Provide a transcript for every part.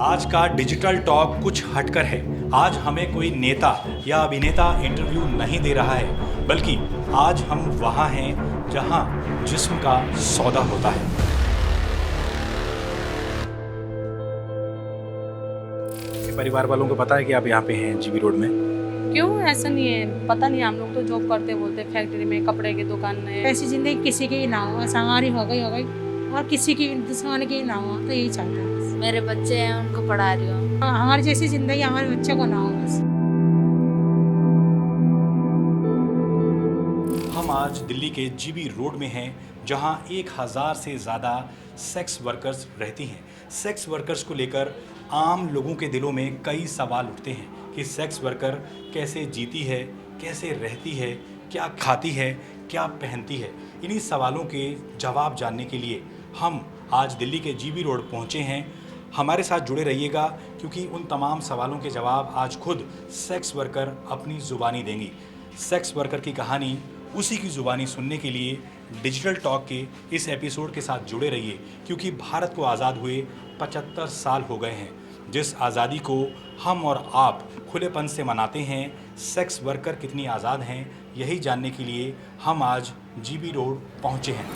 आज का digital talk कुछ हटकर है। आज हमें कोई नेता या अभिनेता इंटरव्यू नहीं दे रहा है, बल्कि आज हम वहाँ हैं जहाँ जिस्म का सौदा होता है। ये परिवार वालों को पता है कि आप यहाँ पे हैं जीबी रोड में? क्यों ऐसा नहीं है, पता नहीं। हम लोग तो जॉब करते बोलते फैक्ट्री में, कपड़े की दुकान में। ऐसी जिंदगी किसी की ना हो, बस हमारी हो गई और किसी की दुश्मन की ना हो, तो यही चाहते हैं बस। मेरे बच्चे हैं, उनको पढ़ा रही हूँ। हमारी जैसी जिंदगी हमारे बच्चों को ना हो बस। हम आज दिल्ली के जीबी रोड में हैं, जहां 1000 से ज़्यादा सेक्स वर्कर्स रहती हैं। सेक्स वर्कर्स को लेकर आम लोगों के दिलों में कई सवाल उठते हैं कि सेक्स वर्कर कैसे जीती है, कैसे रहती है, क्या खाती है, क्या पहनती है। इन्हीं सवालों के जवाब जानने के लिए हम आज दिल्ली के जीबी रोड पहुंचे हैं। हमारे साथ जुड़े रहिएगा, क्योंकि उन तमाम सवालों के जवाब आज खुद सेक्स वर्कर अपनी ज़ुबानी देंगी। सेक्स वर्कर की कहानी उसी की ज़ुबानी सुनने के लिए डिजिटल टॉक के इस एपिसोड के साथ जुड़े रहिए, क्योंकि भारत को आज़ाद हुए 75 साल हो गए हैं। जिस आज़ादी को हम और आप खुलेपन से मनाते हैं, सेक्स वर्कर कितनी आज़ाद हैं, यही जानने के लिए हम आज जीबी रोड पहुँचे हैं।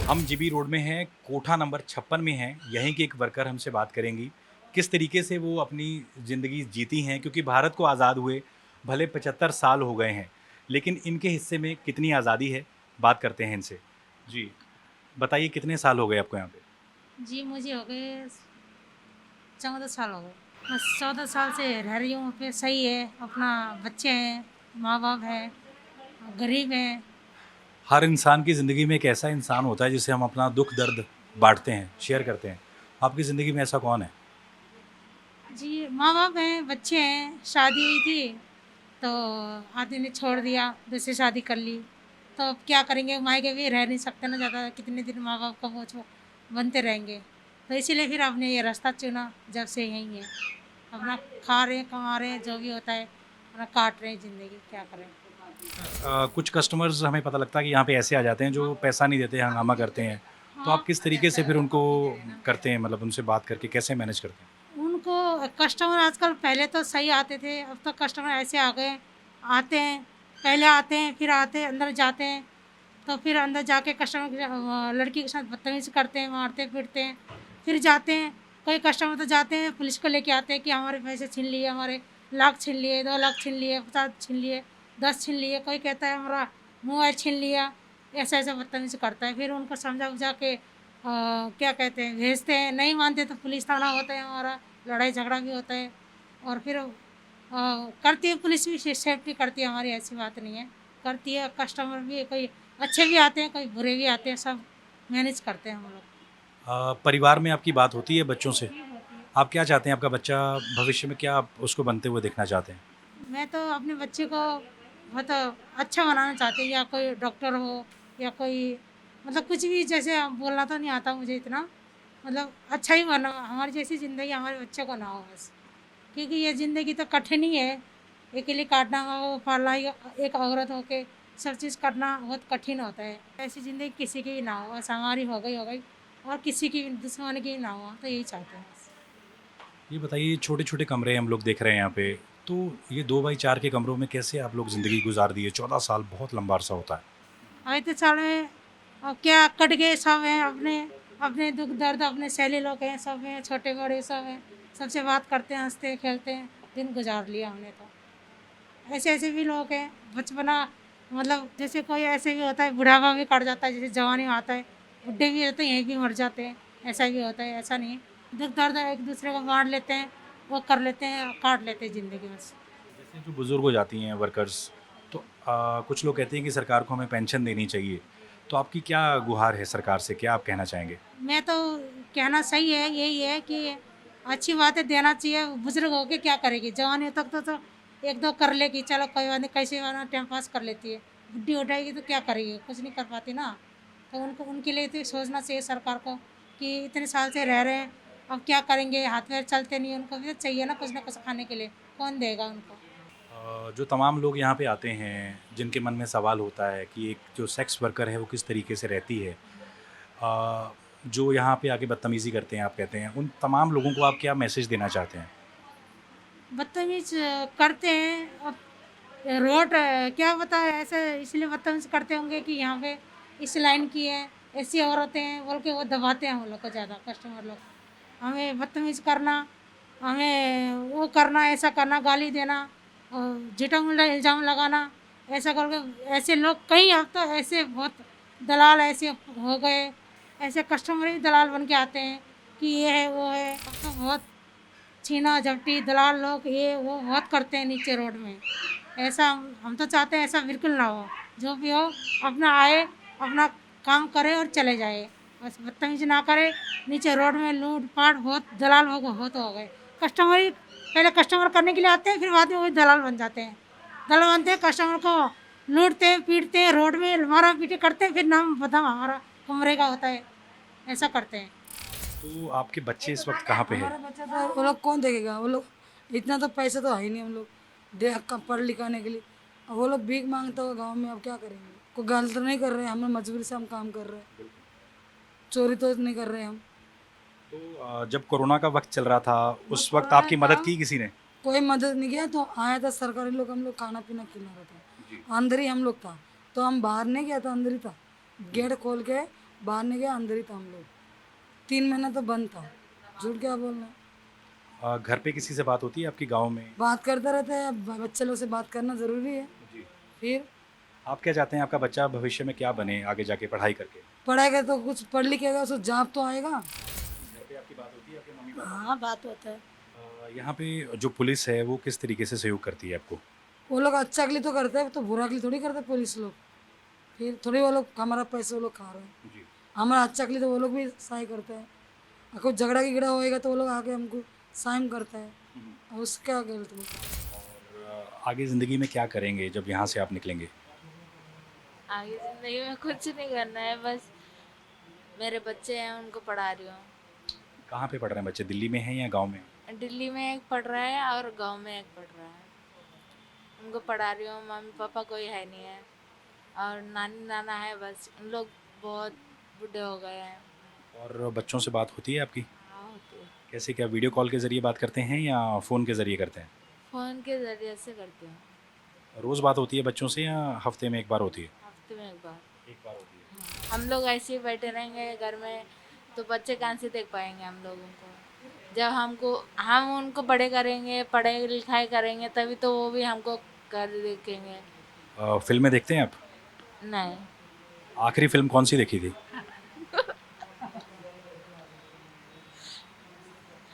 हम जीबी रोड में हैं, कोठा नंबर 56 में हैं। यहीं की एक वर्कर हमसे बात करेंगी किस तरीके से वो अपनी ज़िंदगी जीती हैं, क्योंकि भारत को आज़ाद हुए भले 75 साल हो गए हैं, लेकिन इनके हिस्से में कितनी आज़ादी है, बात करते हैं इनसे। जी, बताइए कितने साल हो गए आपको यहाँ पे? जी मुझे हो गए 14 साल हो गए। बस 14 साल से रह रही हूँ फिर। सही है, अपना बच्चे हैं, माँ बाप है, गरीब हैं। हर इंसान की ज़िंदगी में एक ऐसा इंसान होता है जिसे हम अपना दुख दर्द बांटते हैं, शेयर करते हैं। आपकी ज़िंदगी में ऐसा कौन है? जी माँ बाप हैं, बच्चे हैं। शादी हुई थी तो आदमी ने छोड़ दिया, दूसरी शादी कर ली। तो अब क्या करेंगे, मायके भी रह नहीं सकते ना ज़्यादा, कितने दिन माँ बाप का बोझ बनते रहेंगे। तो इसीलिए फिर आपने ये रास्ता चुना, जब से यहीं है। अपना खा रहे हैं, कमा रहे हैं, जो भी होता है अपना काट रहे हैं ज़िंदगी, क्या करें। कुछ कस्टमर्स हमें पता लगता है कि यहाँ पे ऐसे आ जाते हैं जो पैसा नहीं देते, हंगामा करते हैं। तो आप किस तरीके से फिर उनको करते हैं, मतलब उनसे बात करके कैसे मैनेज करते हैं? उनको कस्टमर आजकल, पहले तो सही आते थे, अब तो कस्टमर ऐसे आ गए, आते हैं, पहले आते हैं, फिर आते हैं, अंदर जाते हैं, तो फिर अंदर जाके कस्टमर लड़की के साथ बदतमीज़ी करते हैं, मारते पीटते हैं, फिर जाते हैं। कई कस्टमर तो जाते हैं, पुलिस को लेके आते हैं कि हमारे पैसे छीन लिए, हमारे लाख छीन लिए, 2 लाख छीन लिए, 50 छीन लिए, 10 छीन लिए। कोई कहता है हमारा मोबाइल छीन लिया। ऐसा ऐसा बदतमीज़ी करता है। फिर उनको समझा बुझा के क्या कहते हैं, भेजते हैं। नहीं मानते तो पुलिस थाना होता है हमारा, लड़ाई झगड़ा भी होता है। और फिर करती है पुलिस भी, सेफ्टी करती है हमारी, ऐसी बात नहीं है, करती है। कस्टमर भी कोई अच्छे भी आते हैं, कोई बुरे भी आते हैं, सब मैनेज करते हैं हम लोग। परिवार में आपकी बात होती है बच्चों से? आप क्या चाहते हैं, आपका बच्चा भविष्य में क्या आप उसको बनते हुए देखना चाहते हैं? मैं तो अपने बच्चे को मतलब अच्छा बनाना चाहती हूँ, या कोई डॉक्टर हो, या कोई मतलब कुछ भी। जैसे बोलना तो नहीं आता मुझे इतना, मतलब अच्छा ही बना। हमारी जैसी ज़िंदगी हमारे बच्चे को ना हो बस, क्योंकि ये ज़िंदगी तो कठिन ही है। अकेले काटना हो, पालना ही, एक औरत होके सब चीज़ करना बहुत कठिन होता है। ऐसी ज़िंदगी किसी की भी ना हो, बस हमारी हो गई, और किसी की दुश्मन की ना हो, तो यही चाहते हैं बस। ये बताइए, छोटे छोटे कमरे हम लोग देख रहे हैं यहाँ पे, तो ये 2x4 के कमरों में कैसे आप लोग ज़िंदगी गुजार दिए? 14 साल बहुत लंबा अरसा होता है। अभी तो साल में अब क्या कट गए, सब हैं अपने अपने दुख दर्द, अपने सहेली लोग हैं, सब हैं, छोटे बड़े सब हैं। सबसे बात करते हैं, हंसते हैं, खेलते हैं, दिन गुजार लिया हमने तो। ऐसे ऐसे भी लोग हैं, बचपना मतलब जैसे कोई ऐसे भी होता है, बुढ़ापा भी कट जाता है, जैसे जवानी में आता है, बुढ़े भी होते हैं, यहीं भी मर जाते हैं। ऐसा भी होता है, ऐसा नहीं है। दुख दर्द एक दूसरे को बांट लेते हैं, वो कर लेते हैं, काट लेते हैं ज़िंदगी बस। जैसे जो बुज़ुर्ग हो जाती हैं वर्कर्स, तो कुछ लोग कहते हैं कि सरकार को हमें पेंशन देनी चाहिए। तो आपकी क्या गुहार है सरकार से, क्या आप कहना चाहेंगे? मैं तो कहना सही है, यही है कि अच्छी बात है, देना चाहिए। बुजुर्ग होके क्या करेगी, जवानी तक तो एक दो कर लेगी, चलो कोई बात नहीं, कैसे वाला टाइम पास कर लेती है। बुढ़ी हो जाएगी तो क्या करेगी, कुछ नहीं कर पाती ना। तो उनको उनके लिए तो सोचना चाहिए सरकार को कि इतने साल से रह रहे हैं, अब क्या करेंगे, हाथ पैर चलते नहीं, उनको भी तो चाहिए ना कुछ खाने के लिए, कौन देगा उनको। जो तमाम लोग यहाँ पे आते हैं जिनके मन में सवाल होता है कि एक जो सेक्स वर्कर है वो किस तरीके से रहती है, जो यहाँ पे आके बदतमीज़ी करते हैं आप कहते हैं, उन तमाम लोगों को आप क्या मैसेज देना चाहते हैं? बदतमीज करते हैं अब, रोड क्या पता है ऐसे इसलिए बदतमीज करते होंगे कि यहाँ पे इस लाइन की है, ऐसी औरतें हैं बोल के वो दबाते हैं वो लोग को ज़्यादा, कस्टमर लोग हमें बदतमीज करना, हमें वो करना, ऐसा करना, गाली देना और झूठा मूठा इल्ज़ाम लगाना, ऐसा करके ऐसे लोग कई अब तो ऐसे बहुत दलाल ऐसे हो गए, ऐसे कस्टमर ही दलाल बन के आते हैं कि ये है वो है। अब तो बहुत छीना झपटी दलाल लोग ये वो बहुत करते हैं नीचे रोड में। ऐसा हम तो चाहते हैं ऐसा बिल्कुल ना हो, जो भी हो अपना आए, अपना काम करे और चले जाए, बस बदतमीजी ना करे। नीचे रोड में लूट पाट बहुत दलाल बहुत हो गए, कस्टमर ही पहले कस्टमर करने के लिए आते हैं, फिर बाद में वही दलाल बन जाते हैं। दलाल बनते हैं, कस्टमर को लूटते हैं, पीटते हैं, रोड में मारा पीटी करते हैं, फिर नाम बदनाम हमारा कमरे का होता है, ऐसा करते हैं। तो आपके बच्चे इस वक्त कहाँ पे हैं? हमारा बच्चा तो वो लोग कौन देखेगा, वो लोग इतना तो पैसा तो है ही नहीं हम लोग दे पढ़ लिखाने के लिए। अब वो लोग भीख मांगता हुआ गांव में, अब क्या करेंगे। कोई गलत तो नहीं कर रहे हैं, हमें मजबूरी से हम काम कर रहे हैं, चोरी तो नहीं कर रहे हैं हम। तो जब कोरोना का वक्त चल रहा था उस वक्त आपकी मदद की किसी ने? कोई मदद नहीं किया, तो आया था सरकारी लोग, हम लोग खाना पीना खिला रहा था, अंदर ही हम लोग था, तो हम बाहर नहीं गया था, अंदर ही था, गेट खोल के बाहर नहीं गया, अंदर ही था हम लोग। 3 महीना तो बंद था, झूठ क्या बोलना। घर पे किसी से बात होती है आपकी गांव में? बात करते रहते हैं, अब बच्चे लोग से बात करना ज़रूरी है। फिर आप क्या चाहते हैं आपका बच्चा भविष्य में क्या बने आगे जाके पढ़ाई करके? पढ़ेगा तो कुछ पढ़ लिखेगा, उसको जॉब तो आएगा। घर पे आपकी बात होती है आपके मम्मी पापा? हाँ बात होता है। यहाँ पे जो पुलिस है वो किस तरीके से सहयोग करती है आपको? वो लोग अच्छा के लिए तो करते हैं, तो बुरा के लिए थोड़ी करते पुलिस लोग। फिर थोड़ी वो लोग हमारा पैसे वो लोग खा रहे हैं, जी। हमारा अच्छा के लिए तो वो लोग भी सहाय करते हैं। और कोई झगड़ा गिगड़ा होएगा तो वो लोग आके हमको सहाय करते हैं, और उसका गलत होता है। और आगे ज़िंदगी में क्या करेंगे जब यहाँ से आप निकलेंगे? आगे ज़िंदगी में कुछ नहीं करना है, बस मेरे बच्चे हैं उनको पढ़ा रही हूँ। कहाँ पे पढ़ रहे हैं बच्चे, दिल्ली में हैं या गांव में? दिल्ली में एक पढ़ रहा है और गांव में एक पढ़ रहा है। उनको पढ़ा रही हूँ, मम्मी पापा कोई है नहीं है और नानी नाना है, बस उन लोग बहुत बूढ़े हो गए हैं। और बच्चों से बात होती है आपकी? हाँ होती है, कैसे, क्या वीडियो कॉल के ज़रिए बात करते हैं या फ़ोन के ज़रिए करते हैं? फ़ोन के ज़रिए से करती हूँ। रोज़ बात होती है बच्चों से या हफ्ते में एक बार होती है? हफ्ते में एक बार। एक बार होती है। हम लोग ऐसे ही बैठे रहेंगे घर में तो बच्चे कहाँ से देख पाएंगे हम लोगों को। जब हम उनको बड़े करेंगे, पढ़ाई लिखाई करेंगे, तभी तो वो भी हमको कर देखेंगे। फिल्में देखते हैं आप? नहीं। आखिरी फिल्म कौन सी देखी थी?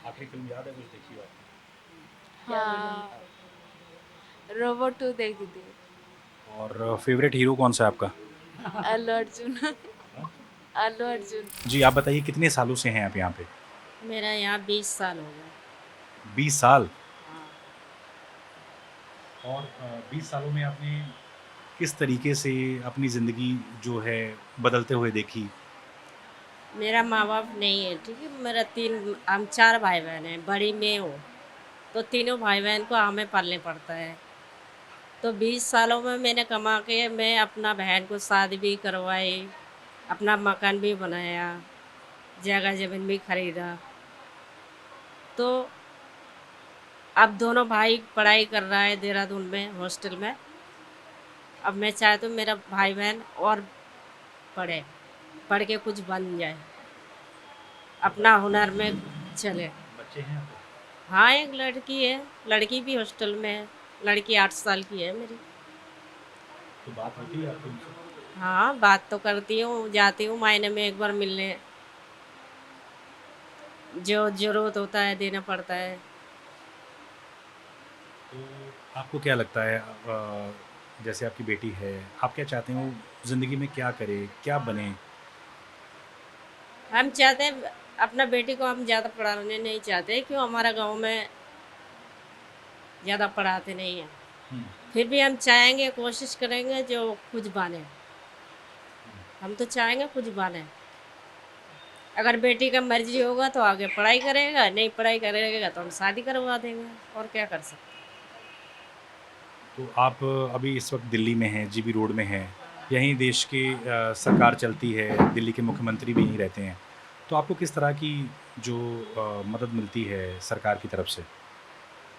आखिरी फिल्म याद है, कुछ देखी हो आपने? हाँ, रोबोट 2 देखी थी। और फेवरेट हीरो कौन सा है आपका? अल्लू अर्जुन। अल्लू अर्जुन। जी, आप बताइए कितने सालों से हैं आप यहाँ पे? मेरा यहाँ 20 साल हो गया। 20 साल? और 20 सालों में आपने किस तरीके से अपनी ज़िंदगी जो है बदलते हुए देखी? मेरा माँ बाप नहीं है, ठीक है, मेरा हम 4 भाई बहन हैं, बड़ी मैं हूँ, तो तीनों भाई बहन को हमें पालने पड़ता है। तो 20 सालों में मैंने कमा के मैं अपना बहन को शादी भी करवाई, अपना मकान भी बनाया, जगह ज़मीन भी खरीदा। तो अब दोनों भाई पढ़ाई कर रहा है देहरादून में हॉस्टल में। अब मैं चाहती हूँ मेरा भाई बहन और पढ़ के कुछ बन जाए, अपना हुनर में चले। बच्चे हैं आपके? हाँ, एक लड़की है, लड़की भी हॉस्टल में है, लड़की 8 साल की है मेरी। तो बात होती है आपकी उनसे? हाँ, बात तो करती हूँ, जाती हूँ महीने में एक बार मिलने, जो ज़रूरत होता है देना पड़ता है। तो आपको क्या लगता है, जैसे आपकी बेटी है, आप क्या चाहते हो ज़िंदगी में क्या करे, क्या बने? हम चाहते हैं अपना बेटी को हम ज़्यादा पढ़ाने नहीं चाहते, क्यों हमारा गांव में ज़्यादा पढ़ाते नहीं हैं। फिर भी हम चाहेंगे, कोशिश करेंगे जो कुछ बने। हम तो चाहेंगे कुछ बने। अगर बेटी का मर्जी होगा तो आगे पढ़ाई करेगा, नहीं पढ़ाई करेगा तो हम शादी करवा देंगे, और क्या कर सकते। तो आप अभी इस वक्त दिल्ली में हैं, जीबी रोड में हैं, यहीं देश की सरकार चलती है, दिल्ली के मुख्यमंत्री भी यहीं रहते हैं, तो आपको किस तरह की जो मदद मिलती है सरकार की तरफ से?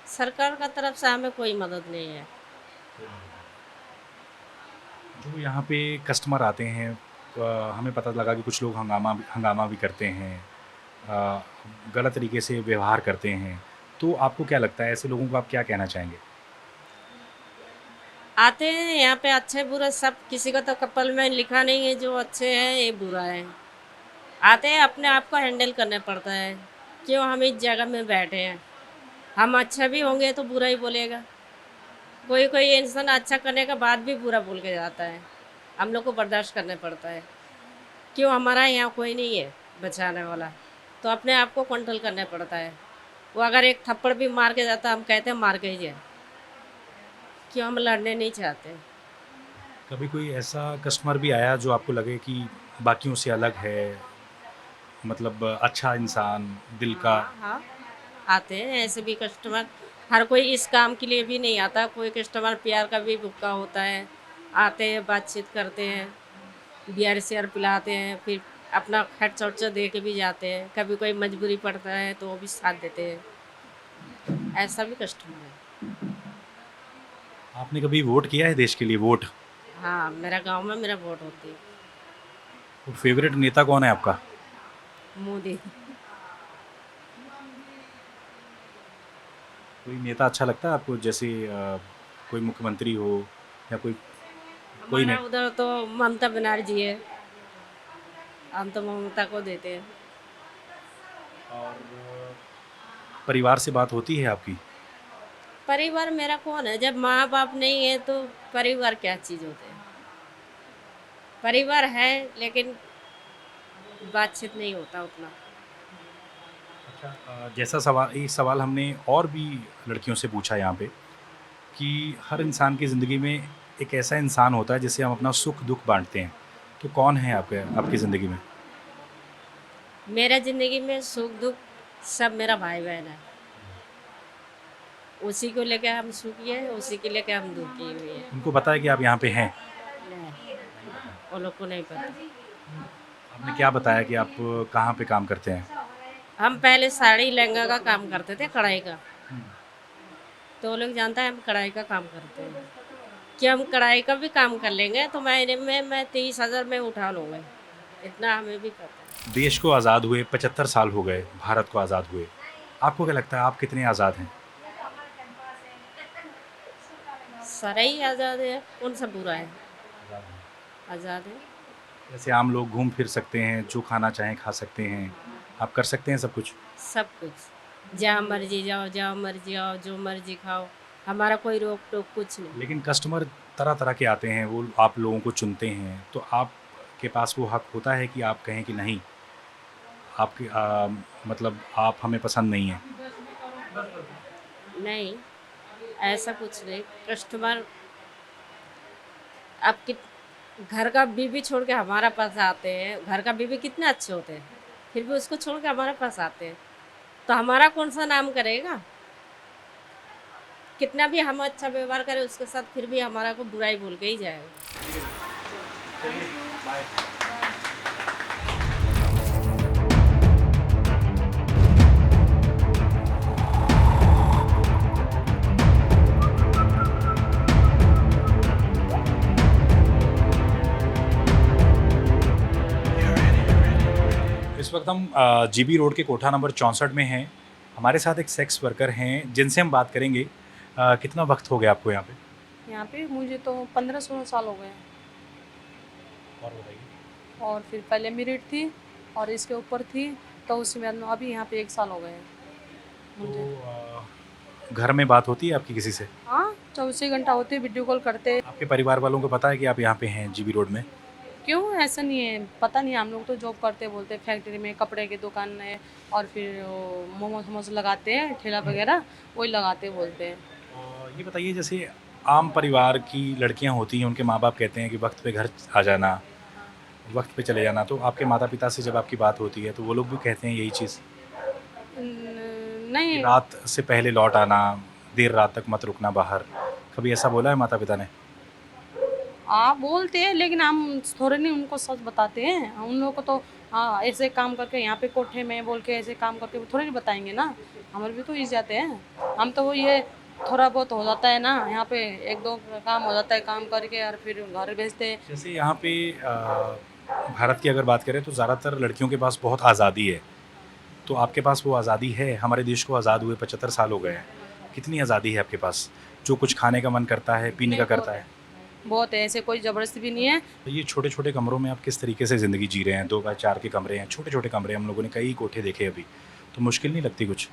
सरकार का तरफ से हमें कोई मदद नहीं है। जो यहाँ पे कस्टमर आते हैं, हमें पता लगा कि कुछ लोग हंगामा भी करते हैं, गलत तरीके से व्यवहार करते हैं, तो आपको क्या लगता है ऐसे लोगों को आप क्या कहना चाहेंगे? आते हैं यहाँ पे अच्छे बुरे सब, किसी का तो कपल में लिखा नहीं है जो अच्छे हैं ये बुरा है। आते हैं, अपने आप को हैंडल करना पड़ता है। क्यों हम इस जगह में बैठे हैं, हम अच्छा भी होंगे तो बुरा ही बोलेगा। कोई कोई इंसान अच्छा करने के बाद भी बुरा बोल के जाता है, हम लोग को बर्दाश्त करना पड़ता है। क्यों हमारा यहाँ कोई नहीं है बचाने वाला, तो अपने आप को कंट्रोल करना पड़ता है। वो अगर एक थप्पड़ भी मार के जाता हम कहते हैं मार के ही जाए, क्यों हम लड़ने नहीं चाहते। कभी कोई ऐसा कस्टमर भी आया जो आपको लगे कि बाकियों से अलग है, मतलब अच्छा इंसान, दिल का? हाँ, आते हैं ऐसे भी कस्टमर। हर कोई इस काम के लिए भी नहीं आता, कोई कस्टमर प्यार का भी भूखा होता है। आते हैं, बातचीत करते हैं, बियर शेयर पिलाते हैं, फिर अपना खर्च वर्चा दे के भी जाते हैं। कभी कोई मजबूरी पड़ता है तो वो भी साथ देते हैं। ऐसा भी कस्टमर है। आपने कभी वोट किया है देश के लिए, वोट? हाँ, मेरा गांव में मेरा वोट होती है। तो फेवरेट नेता कौन है आपका? मोदी। कोई नेता अच्छा लगता है आपको, जैसे कोई मुख्यमंत्री हो या कोई कोई हमारा ने? उधर तो ममता बनर्जी है, हम तो ममता को देते हैं। और परिवार से बात होती है आपकी? परिवार मेरा कौन है, जब माँ बाप नहीं है तो परिवार क्या चीज़ होते हैं। परिवार है लेकिन बातचीत नहीं होता उतना। अच्छा, जैसा सवाल, एक सवाल हमने और भी लड़कियों से पूछा यहाँ पे कि हर इंसान की ज़िंदगी में एक ऐसा इंसान होता है जिससे हम अपना सुख दुख बांटते हैं, तो कौन है आपकी ज़िंदगी में? मेरा ज़िंदगी में सुख दुख सब मेरा भाई बहन है। उसी को लेके हम सुखी है, उसी के लेके हम दुखी हुए हैं। उनको पता है कि आप यहाँ पे हैं? नहीं, वो लोग को नहीं पता। आपने क्या बताया कि आप कहाँ पे काम करते हैं? हम पहले साड़ी लहंगा का काम करते थे, कढ़ाई का। तो वो लोग जानता है हम कढ़ाई का काम करते हैं, कि हम कढ़ाई का भी काम कर लेंगे तो महीने में मैं 30,000 में उठा लूँगा, इतना हमें भी पता है। देश को आज़ाद हुए 75 साल हो गए, भारत को आज़ाद हुए, आपको क्या लगता है आप कितने आज़ाद हैं? सारा ही आज़ाद है, कौन सा बुरा है। आज़ाद है। जैसे आम लोग घूम फिर सकते हैं, जो खाना चाहें खा सकते हैं, आप कर सकते हैं सब कुछ? सब कुछ, जहाँ मर्जी जाओ, जहाँ मर्जी आओ, जो मर्जी खाओ, हमारा कोई रोक टोक कुछ नहीं। लेकिन कस्टमर तरह तरह के आते हैं, वो आप लोगों को चुनते हैं, तो आपके पास वो हक होता है कि आप कहें कि नहीं, आपके मतलब आप हमें पसंद नहीं है? नहीं, ऐसा कुछ नहीं। कस्टमर आपके घर का बीवी छोड़ के हमारा पास आते हैं, घर का बीवी कितने अच्छे होते हैं, फिर भी उसको छोड़ के हमारे पास आते हैं, तो हमारा कौन सा नाम करेगा। कितना भी हम अच्छा व्यवहार करें उसके साथ, फिर भी हमारा को बुराई बोल के ही जाएगा। इस वक्त हम जीबी रोड के कोठा नंबर 64 में हैं। हमारे साथ एक सेक्स वर्कर हैं जिनसे हम बात करेंगे। कितना वक्त हो गया आपको यहाँ पे? यहाँ पे मुझे तो 15-16 साल हो गए हैं। और बताइए। और फिर पहले मेरिट थी और इसके ऊपर थी, तो उसमें अभी यहाँ पे 1 साल हो गए हैं मुझे। तो घर में बात होती है आपकी किसी से? हाँ, 24 घंटा होते, वीडियो कॉल करते। आपके परिवार वालों को पता है कि आप यहाँ पे हैं जीबी रोड में? क्यों, ऐसा नहीं है, पता नहीं। हम लोग तो जॉब करते, बोलते फैक्ट्री में, कपड़े की दुकान है, और फिर मोमोज वोमोज लगाते हैं, ठेला वगैरह वही लगाते बोलते हैं। ये बताइए, जैसे आम परिवार की लड़कियाँ होती हैं, उनके माँ बाप कहते हैं कि वक्त पे घर आ जाना, वक्त पे चले जाना। तो आपके माता पिता से जब आपकी बात होती है तो वो लोग भी कहते हैं यही चीज़ कि नहीं, रात से पहले लौट आना, देर रात तक मत रुकना बाहर, कभी ऐसा बोला है माता पिता ने? आप बोलते हैं लेकिन हम थोड़े नहीं उनको सच बताते हैं। उन लोगों को तो हाँ ऐसे काम करके यहाँ पे कोठे में बोल के ऐसे काम करके वो थोड़े नहीं बताएंगे ना। हमारे भी तो इस जाते हैं। हम तो वो ये थोड़ा बहुत हो जाता है ना यहाँ पे, एक दो काम हो जाता है काम करके और फिर घर भेजते हैं। जैसे यहाँ पे भारत की अगर बात करें तो ज़्यादातर लड़कियों के पास बहुत आज़ादी है। तो आपके पास वो आज़ादी है? हमारे देश को आज़ाद हुए 75 साल हो गए हैं। कितनी आज़ादी है आपके पास? जो कुछ खाने का मन करता है, पीने का करता है। बहुत है, ऐसे कोई ज़बरदस्ती भी नहीं है। तो ये छोटे-छोटे कमरों में आप किस तरीके से ज़िंदगी जी रहे हैं? 2 बाय 4 के कमरे हैं, छोटे-छोटे कमरे हैं, हम लोगों ने कई कोठे देखे अभी। तो मुश्किल नहीं लगती कुछ?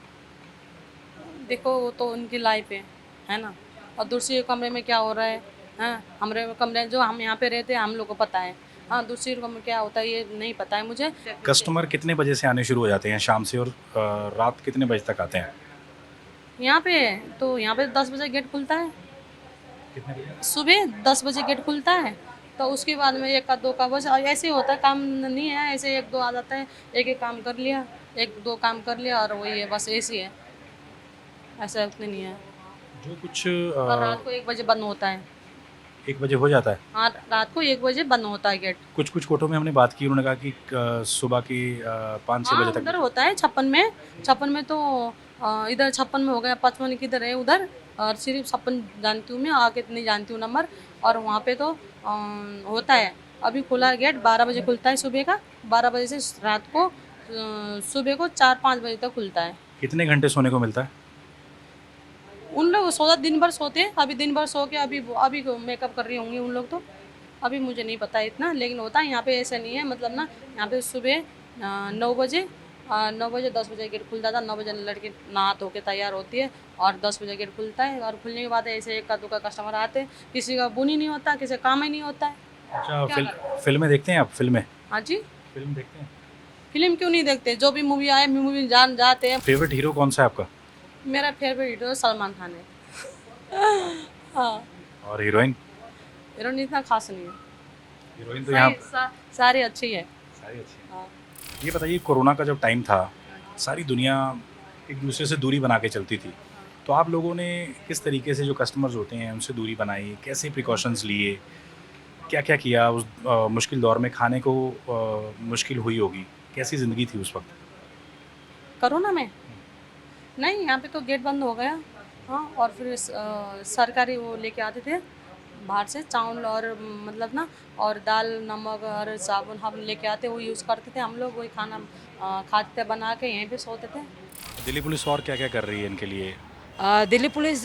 देखो वो तो उनकी लाइफ है ना। और दूसरे कमरे में क्या हो रहा है, हाँ हमारे कमरे जो हम यहाँ पे रहते हैं हम लोग को पता है। हाँ दूसरे कमरे में क्या होता है ये नहीं पता है मुझे। कस्टमर कितने बजे से आने शुरू हो जाते हैं शाम से, और रात कितने बजे तक आते हैं? यहाँ पे 10 बजे गेट खुलता है। कितने बजे? सुबह 10 बजे गेट खुलता है, तो उसके बाद में 1 का 2 का बस ऐसे ही होता है। काम नहीं है ऐसे 1-2 आ जाता है, एक काम कर लिया, 1-2 काम कर लिया और वही है, बस ऐसे ही है, ऐसा उतने नहीं है। जो कुछ और रात को 1 बजे बंद होता है। 1 बजे हो जाता है। हाँ रात को 1 बजे बंद होता है गेट। कुछ कोठों में हमने बात की, उन्होंने कहा कि सुबह की 5-6 हाँ बजे उधर तक। होता है 56 में तो इधर 56 में हो गया, 55 किधर है उधर, और सिर्फ 56 जानती हूँ मैं, आगे नहीं जानती हूँ नंबर। और वहाँ पे तो होता है। अभी खुला गेट 12 बजे खुलता है सुबह का, 12 बजे से रात को सुबह को 4-5 बजे तक खुलता है। कितने घंटे सोने को मिलता है? उन लोग सोता दिन भर सोते हैं, अभी दिन भर सो के अभी मेकअप कर रही होंगी उन लोग तो, अभी मुझे नहीं पता इतना, लेकिन होता है यहाँ पे। ऐसा नहीं है मतलब ना, यहाँ पे सुबह 9 बजे 10 बजे गेट खुलता था। 9 बजे लड़की नहा धो के तैयार होती है और 10 बजे गेट खुलता है। और खुलने के बाद ऐसे 1 का 2 का कस्टमर आते हैं, किसी का बुन ही नहीं होता, किसी का काम ही नहीं होता है। अच्छा, क्या फिल्में देखते हैं आप? फिल्में हाँ जी, फिल्म देखते हैं? फिल्म क्यों नहीं देखते, जो भी मूवी आए मूवी जाते हैं। फेवरेट हीरो कौन सा है आपका? मेरा फेवरेट हीरो सलमान खान है। हाँ, और हीरोइन? हीरोइन इतना खास नहीं है, हीरोइन तो यहाँ सारी अच्छी है। सारी अच्छी है। हाँ। ये बताइए, कोरोना का जब टाइम था, सारी दुनिया एक दूसरे से दूरी बना के चलती थी, तो आप लोगों ने किस तरीके से जो कस्टमर्स होते हैं उनसे दूरी बनाई? कैसे प्रिकॉशंस लिए? क्या क्या किया उस मुश्किल दौर में? खाने को मुश्किल हुई होगी, कैसी ज़िंदगी थी उस वक्त? कोरोना में नहीं, यहाँ पे तो गेट बंद हो गया। हाँ, और फिर सरकारी वो लेके आते थे बाहर से चावल और मतलब ना, और दाल नमक और साबुन हम लेके आते, वो यूज़ करते थे हम लोग, वही खाना खाते बना के यहीं पे सोते थे। दिल्ली पुलिस और क्या क्या कर रही है इनके लिए? दिल्ली पुलिस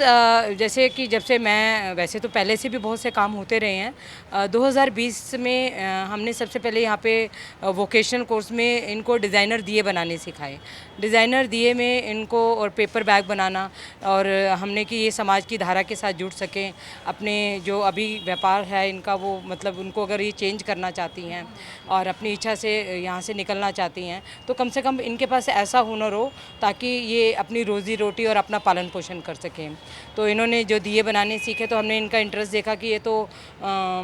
जैसे कि जब से मैं, वैसे तो पहले से भी बहुत से काम होते रहे हैं। 2020 में हमने सबसे पहले यहाँ पे वोकेशनल कोर्स में इनको डिज़ाइनर दिए बनाने सिखाए। डिज़ाइनर दिए में इनको और पेपर बैग बनाना, और हमने कि ये समाज की धारा के साथ जुड़ सकें। अपने जो अभी व्यापार है इनका, वो मतलब उनको अगर ये चेंज करना चाहती हैं और अपनी इच्छा से यहाँ से निकलना चाहती हैं, तो कम से कम इनके पास ऐसा हुनर हो ताकि ये अपनी रोज़ी रोटी और अपना पालन पोषण कर सकें। तो इन्होंने जो दिए बनाने सीखे, तो हमने इनका इंटरेस्ट देखा कि ये तो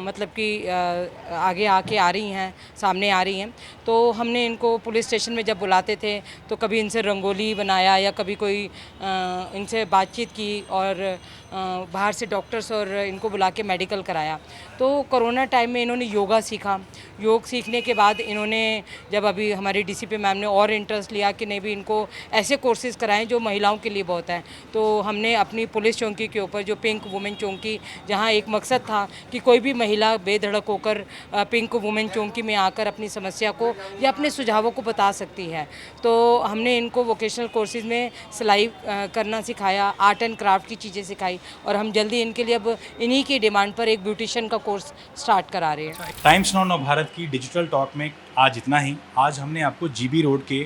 मतलब कि आगे आके आ रही हैं, सामने आ रही हैं। तो हमने इनको पुलिस स्टेशन में जब बुलाते थे तो कभी इनसे रंगोली बनाया या कभी कोई इनसे बातचीत की, और बाहर से डॉक्टर्स और इनको बुला के मेडिकल कराया। तो कोरोना टाइम में इन्होंने योगा सीखा। योग सीखने के बाद इन्होंने, जब अभी हमारी डीसीपी मैम ने और इंटरेस्ट लिया कि नहीं भी इनको ऐसे कोर्सेज़ कराएं जो महिलाओं के लिए बहुत है, तो हमने अपनी पुलिस चौकी के ऊपर जो पिंक वुमेन चौकी, जहां एक मकसद था कि कोई भी महिला बेधड़क होकर पिंक वुमेन चौकी में आकर अपनी समस्या को या अपने सुझावों को बता सकती है, तो हमने इनको वोकेशनल कोर्सेज़ में सिलाई करना सिखाया, आर्ट एंड क्राफ्ट की चीज़ें सिखाई, और हम जल्दी इनके लिए अब इन्हीं की डिमांड पर एक ब्यूटिशियन का कोर्स स्टार्ट करा रहे हैं। टाइम्स नाउ नवभारत की डिजिटल टॉक में आज इतना ही। आज हमने आपको जीबी रोड के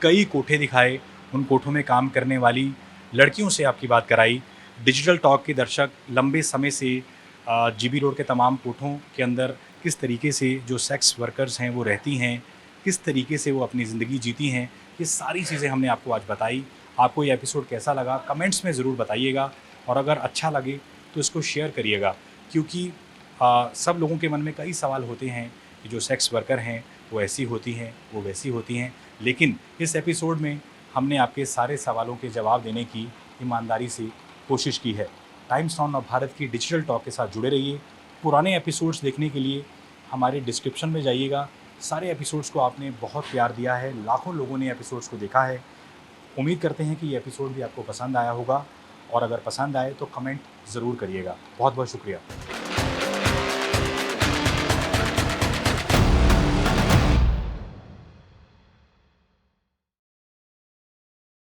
कई कोठे दिखाए, उन कोठों में काम करने वाली लड़कियों से आपकी बात कराई। डिजिटल टॉक के दर्शक लंबे समय से जीबी रोड के तमाम कोठों के अंदर किस तरीके से जो सेक्स वर्कर्स हैं वो रहती हैं, किस तरीके से वो अपनी ज़िंदगी जीती हैं, ये सारी चीज़ें हमने आपको आज बताई। आपको ये एपिसोड कैसा लगा कमेंट्स में ज़रूर बताइएगा, और अगर अच्छा लगे तो इसको शेयर करिएगा, क्योंकि सब लोगों के मन में कई सवाल होते हैं कि जो सेक्स वर्कर हैं वो ऐसी होती हैं, वो वैसी होती हैं, लेकिन इस एपिसोड में हमने आपके सारे सवालों के जवाब देने की ईमानदारी से कोशिश की है। टाइम्स नाउ ऑफ भारत की डिजिटल टॉक के साथ जुड़े रहिए। पुराने एपिसोड्स देखने के लिए हमारे डिस्क्रिप्शन में जाइएगा। सारे एपिसोड्स को आपने बहुत प्यार दिया है, लाखों लोगों ने एपिसोड्स को देखा है। उम्मीद करते हैं कि ये एपिसोड भी आपको पसंद आया होगा, और अगर पसंद आए तो कमेंट ज़रूर करिएगा। बहुत बहुत शुक्रिया।